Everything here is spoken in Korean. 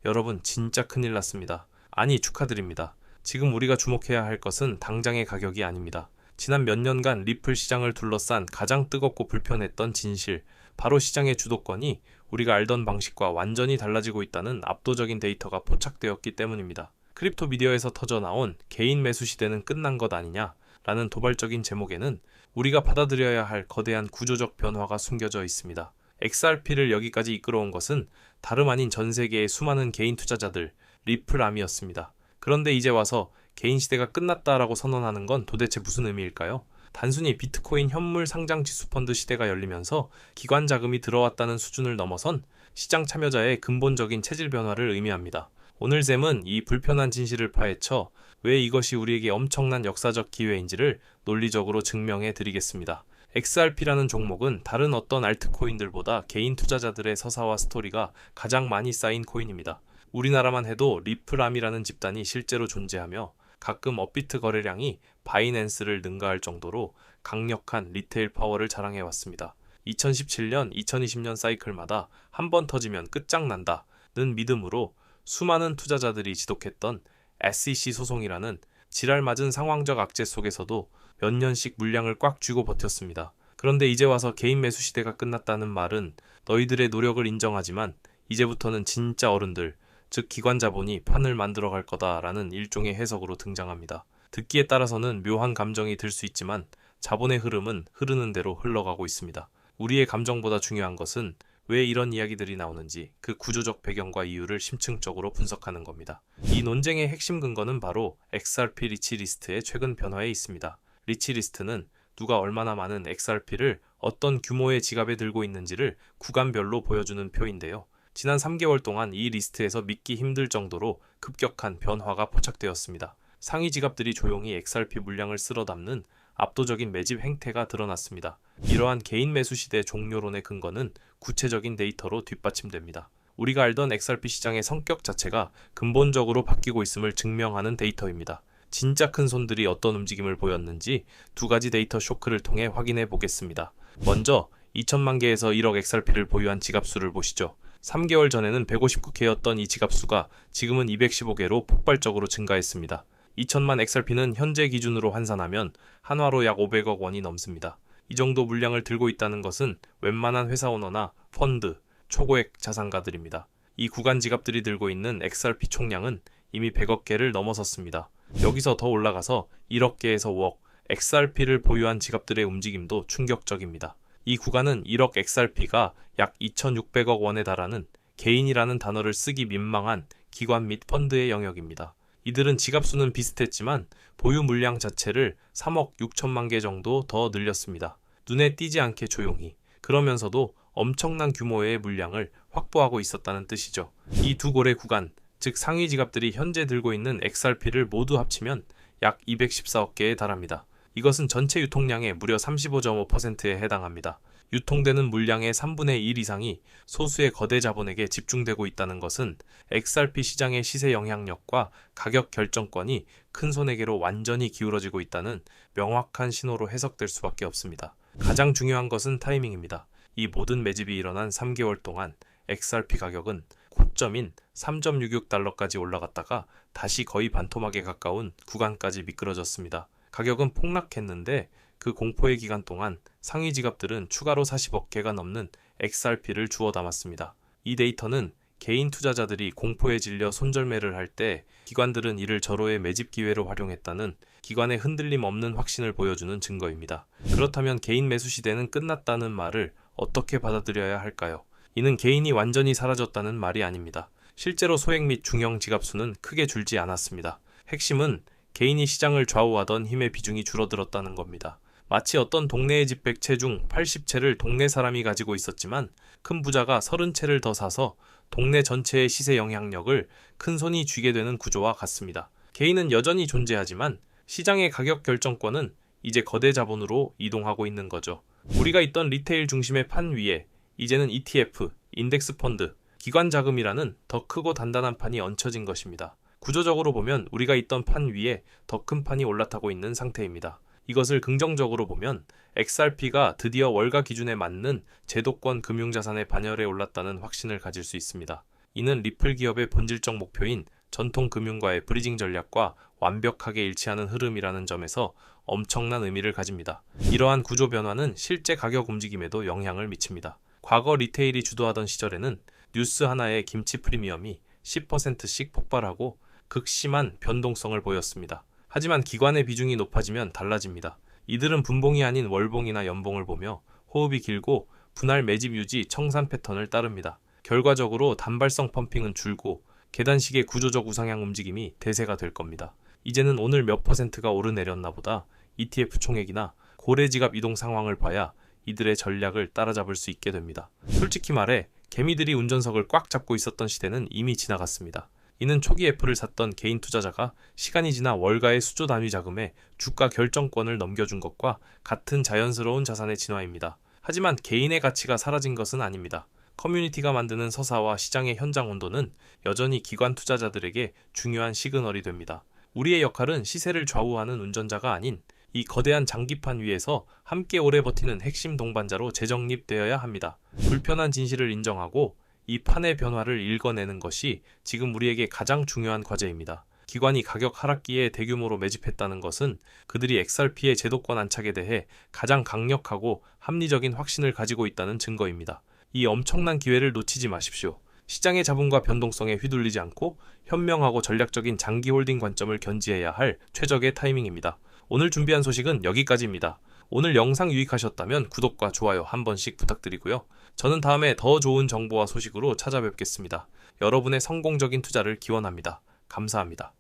여러분 진짜 큰일 났습니다. 아니 축하드립니다. 지금 우리가 주목해야 할 것은 당장의 가격이 아닙니다. 지난 몇 년간 리플 시장을 둘러싼 가장 뜨겁고 불편했던 진실, 바로 시장의 주도권이 우리가 알던 방식과 완전히 달라지고 있다는 압도적인 데이터가 포착되었기 때문입니다. 크립토 미디어에서 터져나온 개인 매수 시대는 끝난 것 아니냐? 라는 도발적인 제목에는 우리가 받아들여야 할 거대한 구조적 변화가 숨겨져 있습니다. XRP를 여기까지 이끌어온 것은 다름 아닌 전 세계의 수많은 개인 투자자들, 리플암이었습니다. 그런데 이제 와서 개인 시대가 끝났다라고 선언하는 건 도대체 무슨 의미일까요? 단순히 비트코인 현물 상장 지수 펀드 시대가 열리면서 기관 자금이 들어왔다는 수준을 넘어선 시장 참여자의 근본적인 체질 변화를 의미합니다. 오늘 셈은 이 불편한 진실을 파헤쳐 왜 이것이 우리에게 엄청난 역사적 기회인지를 논리적으로 증명해 드리겠습니다. XRP라는 종목은 다른 어떤 알트코인들보다 개인 투자자들의 서사와 스토리가 가장 많이 쌓인 코인입니다. 우리나라만 해도 리플암이라는 집단이 실제로 존재하며 가끔 업비트 거래량이 바이낸스를 능가할 정도로 강력한 리테일 파워를 자랑해왔습니다. 2017년, 2020년 사이클마다 한 번 터지면 끝장난다는 믿음으로 수많은 투자자들이 지독했던 SEC 소송이라는 지랄맞은 상황적 악재 속에서도 몇 년씩 물량을 꽉 쥐고 버텼습니다. 그런데 이제 와서 개인 매수 시대가 끝났다는 말은 너희들의 노력을 인정하지만 이제부터는 진짜 어른들, 즉 기관 자본이 판을 만들어 갈 거다라는 일종의 해석으로 등장합니다. 듣기에 따라서는 묘한 감정이 들 수 있지만 자본의 흐름은 흐르는 대로 흘러가고 있습니다. 우리의 감정보다 중요한 것은 왜 이런 이야기들이 나오는지 그 구조적 배경과 이유를 심층적으로 분석하는 겁니다. 이 논쟁의 핵심 근거는 바로 XRP 리치 리스트의 최근 변화에 있습니다. 리치 리스트는 누가 얼마나 많은 XRP를 어떤 규모의 지갑에 들고 있는지를 구간별로 보여주는 표인데요. 지난 3개월 동안 이 리스트에서 믿기 힘들 정도로 급격한 변화가 포착되었습니다. 상위 지갑들이 조용히 XRP 물량을 쓸어 담는 압도적인 매집 행태가 드러났습니다. 이러한 개인 매수 시대 종료론의 근거는 구체적인 데이터로 뒷받침됩니다. 우리가 알던 XRP 시장의 성격 자체가 근본적으로 바뀌고 있음을 증명하는 데이터입니다. 진짜 큰 손들이 어떤 움직임을 보였는지 두 가지 데이터 쇼크를 통해 확인해 보겠습니다. 먼저 2천만 개에서 1억 XRP를 보유한 지갑 수를 보시죠. 3개월 전에는 159개였던 이 지갑 수가 지금은 215개로 폭발적으로 증가했습니다. 2천만 XRP는 현재 기준으로 환산하면 한화로 약 500억 원이 넘습니다. 이 정도 물량을 들고 있다는 것은 웬만한 회사 오너나 펀드, 초고액 자산가들입니다. 이 구간 지갑들이 들고 있는 XRP 총량은 이미 100억 개를 넘어섰습니다. 여기서 더 올라가서 1억 개에서 5억 XRP를 보유한 지갑들의 움직임도 충격적입니다. 이 구간은 1억 XRP가 약 2,600억 원에 달하는 개인이라는 단어를 쓰기 민망한 기관 및 펀드의 영역입니다. 이들은 지갑 수는 비슷했지만 보유 물량 자체를 3억 6천만 개 정도 더 늘렸습니다. 눈에 띄지 않게 조용히, 그러면서도 엄청난 규모의 물량을 확보하고 있었다는 뜻이죠. 이 두 고래 구간, 즉 상위 지갑들이 현재 들고 있는 XRP를 모두 합치면 약 214억 개에 달합니다. 이것은 전체 유통량의 무려 35.5%에 해당합니다. 유통되는 물량의 3분의 1 이상이 소수의 거대 자본에게 집중되고 있다는 것은 XRP 시장의 시세 영향력과 가격 결정권이 큰 손에게로 완전히 기울어지고 있다는 명확한 신호로 해석될 수밖에 없습니다. 가장 중요한 것은 타이밍입니다. 이 모든 매집이 일어난 3개월 동안 XRP 가격은 고점인 3.66달러까지 올라갔다가 다시 거의 반토막에 가까운 구간까지 미끄러졌습니다. 가격은 폭락했는데 그 공포의 기간 동안 상위 지갑들은 추가로 40억 개가 넘는 XRP를 주워 담았습니다. 이 데이터는 개인 투자자들이 공포에 질려 손절매를 할 때 기관들은 이를 절호의 매집 기회로 활용했다는 기관의 흔들림 없는 확신을 보여주는 증거입니다. 그렇다면 개인 매수 시대는 끝났다는 말을 어떻게 받아들여야 할까요? 이는 개인이 완전히 사라졌다는 말이 아닙니다. 실제로 소액 및 중형 지갑 수는 크게 줄지 않았습니다. 핵심은 개인이 시장을 좌우하던 힘의 비중이 줄어들었다는 겁니다. 마치 어떤 동네의 집 100채 중 80채를 동네 사람이 가지고 있었지만 큰 부자가 30채를 더 사서 동네 전체의 시세 영향력을 큰 손이 쥐게 되는 구조와 같습니다. 개인은 여전히 존재하지만 시장의 가격 결정권은 이제 거대 자본으로 이동하고 있는 거죠. 우리가 있던 리테일 중심의 판 위에 이제는 ETF, 인덱스 펀드, 기관 자금이라는 더 크고 단단한 판이 얹혀진 것입니다. 구조적으로 보면 우리가 있던 판 위에 더 큰 판이 올라타고 있는 상태입니다. 이것을 긍정적으로 보면 XRP가 드디어 월가 기준에 맞는 제도권 금융자산의 반열에 올랐다는 확신을 가질 수 있습니다. 이는 리플 기업의 본질적 목표인 전통 금융과의 브리징 전략과 완벽하게 일치하는 흐름이라는 점에서 엄청난 의미를 가집니다. 이러한 구조 변화는 실제 가격 움직임에도 영향을 미칩니다. 과거 리테일이 주도하던 시절에는 뉴스 하나의 김치 프리미엄이 10%씩 폭발하고 극심한 변동성을 보였습니다. 하지만 기관의 비중이 높아지면 달라집니다. 이들은 분봉이 아닌 월봉이나 연봉을 보며 호흡이 길고 분할 매집 유지 청산 패턴을 따릅니다. 결과적으로 단발성 펌핑은 줄고 계단식의 구조적 우상향 움직임이 대세가 될 겁니다. 이제는 오늘 몇 퍼센트가 오르내렸나 보다 ETF 총액이나 고래지갑 이동 상황을 봐야 이들의 전략을 따라잡을 수 있게 됩니다. 솔직히 말해 개미들이 운전석을 꽉 잡고 있었던 시대는 이미 지나갔습니다. 이는 초기 애플을 샀던 개인 투자자가 시간이 지나 월가의 수조 단위 자금에 주가 결정권을 넘겨준 것과 같은 자연스러운 자산의 진화입니다. 하지만 개인의 가치가 사라진 것은 아닙니다. 커뮤니티가 만드는 서사와 시장의 현장 온도는 여전히 기관 투자자들에게 중요한 시그널이 됩니다. 우리의 역할은 시세를 좌우하는 운전자가 아닌 이 거대한 장기판 위에서 함께 오래 버티는 핵심 동반자로 재정립되어야 합니다. 불편한 진실을 인정하고 이 판의 변화를 읽어내는 것이 지금 우리에게 가장 중요한 과제입니다. 기관이 가격 하락기에 대규모로 매집했다는 것은 그들이 XRP의 제도권 안착에 대해 가장 강력하고 합리적인 확신을 가지고 있다는 증거입니다. 이 엄청난 기회를 놓치지 마십시오. 시장의 자본과 변동성에 휘둘리지 않고 현명하고 전략적인 장기 홀딩 관점을 견지해야 할 최적의 타이밍입니다. 오늘 준비한 소식은 여기까지입니다. 오늘 영상 유익하셨다면 구독과 좋아요 한 번씩 부탁드리고요. 저는 다음에 더 좋은 정보와 소식으로 찾아뵙겠습니다. 여러분의 성공적인 투자를 기원합니다. 감사합니다.